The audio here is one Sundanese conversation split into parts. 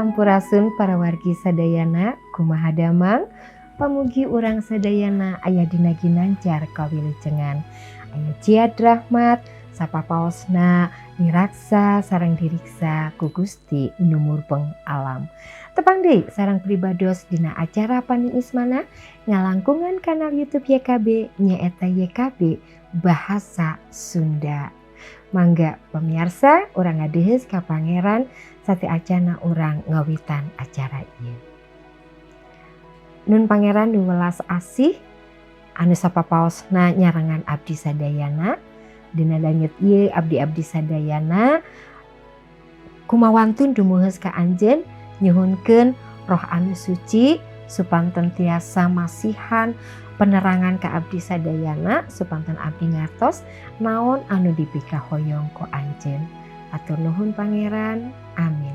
Sampurasun para wargi sadayana kumaha damang pamugi urang sadayana aya dina ginanjar kawilujengan aya ciad rahmat sapapaosna diraksa sareng diriksa ku Gusti nu murbeng alam. Tepang deui sareng pribados dina acara paniismana ngalangkungan kanal YouTube YKB nyaeta YKB Bahasa Sunda. Mangga pemirsa urang ngadeheus ka Pangeran sate acana urang ngawitan acara ieu. Nun Pangeran nu welas asih anu sapapaosna nyarengan abdi sadayana dina dangit ieu abdi-abdi sadayana kumawantun dumuheus ka anjeun nyuhunkeun roh anu suci supanten tiasa masihan penerangan ka abdi sadayana supanten abdi ngartos naon anu dipikahoyong ku anjeun. Atur nuhun Pangeran. Amin.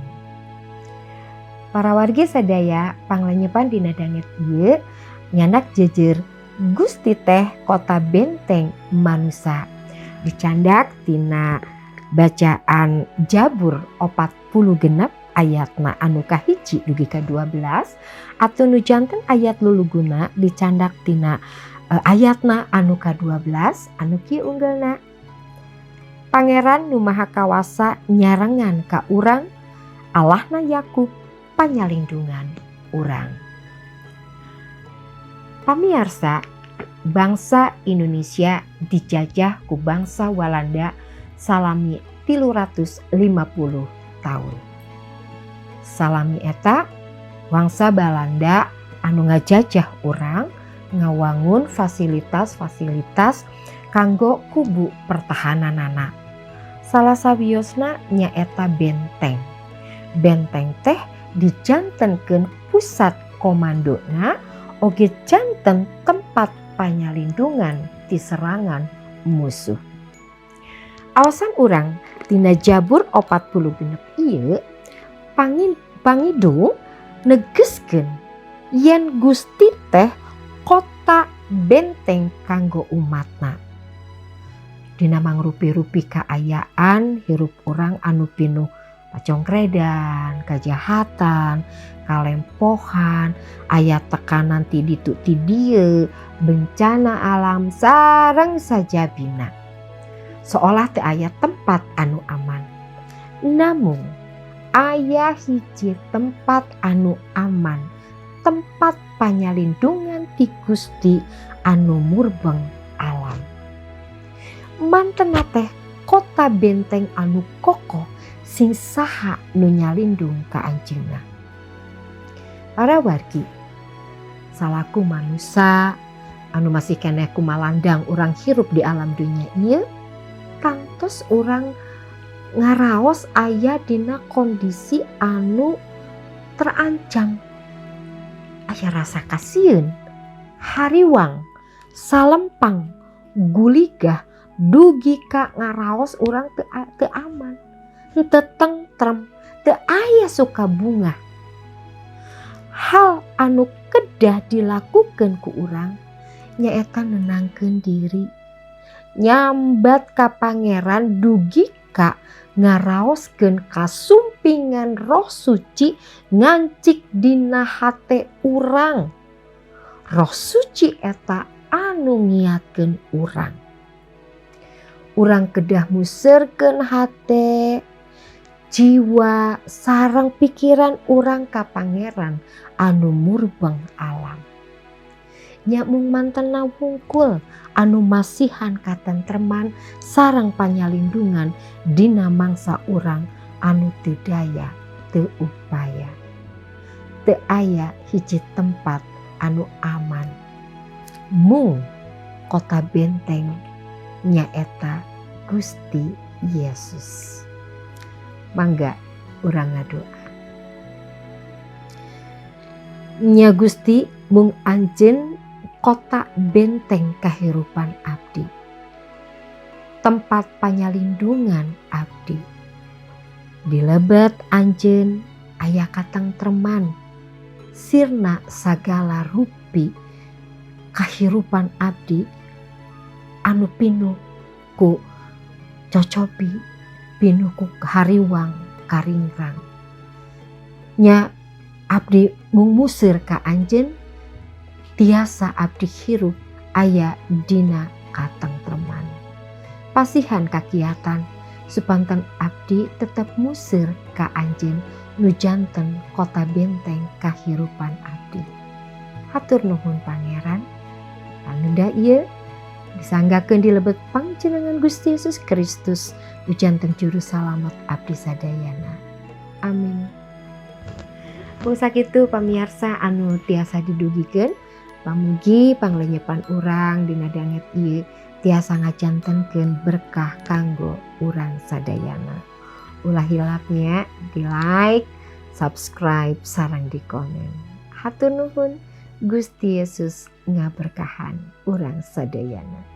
Para wargi sadaya panglenyepan dina dangit ieu nyandak jejer Gusti teh kota benteng manusa. Dicandak tina bacaan Jabur 40 ayatna anu kahiji dugi ka 12 atau nu janten ayat luluguna dicandak tina ayatna anu ka 12 anu kieu unggelna. Pangeran nu Maha Kawasa nyarengan ka urang Allahna Yakub panyalindungan urang. Pamirsa, bangsa Indonesia dijajah ku bangsa Walanda salami 350 tahun. Salami eta bangsa Belanda anu ngajajah urang ngawangun fasilitas-fasilitas kanggo kubu pertahananana. Salah sawiosna nyaeta benteng. Benteng teh dijantenkeun pusat komandona oge janten tempat panyalindungan ti serangan musuh. Awasan urang tina Jabur 40 ieu pangidung negeskeun yen Gusti teh kota benteng kanggo umatna. Dina mangrupi-rupi kaayaan hirup urang anu pinuh pacongkredan, kajahatan, kalempohan, aya tekanan ti ditu ti dieu, bencana alam sareng sajabina. Seolah teu aya tempat anu aman. Namun aya hiji tempat anu aman, tempat panyalindungan ti Gusti anu murbeng alam. Mantena teh kota benteng anu kokoh sing saha nu nyalindung ka anjeunna. Para wargi, salaku manusia anu masih keneh kumalandang urang hirup di alam dunia ieu, kantos urang ngaraos aya dina kondisi anu terancam. Aya rasa kasieun, hariwang, salempang, guligah dugi ka ngaraos urang teu aman, teu tentrem, teu aya suka bunga. Hal anu kedah dilakukeun ku urang nyaeta nenangkeun diri, nyambat ka Pangeran dugi ka ngaraoskeun kasumpingan Roh Suci ngancik dina hate urang. Roh Suci eta anu ngiatkeun urang. Urang kedah muserkeun hate, jiwa sareng pikiran urang ka Pangeran anu murbeng alam. Nya mung mantena wungkul anu masihan katentreman sareng panyalindungan dina mangsa urang anu teu daya teu upaya. Teu aya hiji tempat anu aman mung kota benteng nyaeta Gusti Yesus. Mangga urang ngadoa. Nya Gusti mung anjeun kota benteng kahirupan abdi, tempat panyalindungan abdi. Dilebet anjeun aya katentreman sirna sagala rupi kahirupan abdi anu pinuh ku cocopi, pinuh ku hariwang karingrang. nya abdi mung musir ka anjeun tiasa abdi hirup aya dina katentreman. Pasihan kakiatan supanten abdi tetep musir ka anjeun nu janten kota benteng kahirupan abdi. Hatur nuhun Pangeran, panunda ieu disanggakeun di lebet panjenengan Gusti Yesus Kristus nu janten juru salamet abdi sadayana. Amin. Mung sakitu pamirsa anu tiasa didugikeun, pamugi panglenyepan urang dina danget ieu tiasa ngajantenkeun berkah kanggo urang sadayana. Ulah hilapnya di like, subscribe, sareng di komen. Hatur nuhun, Gusti Yesus ngaberkahan urang sadayana.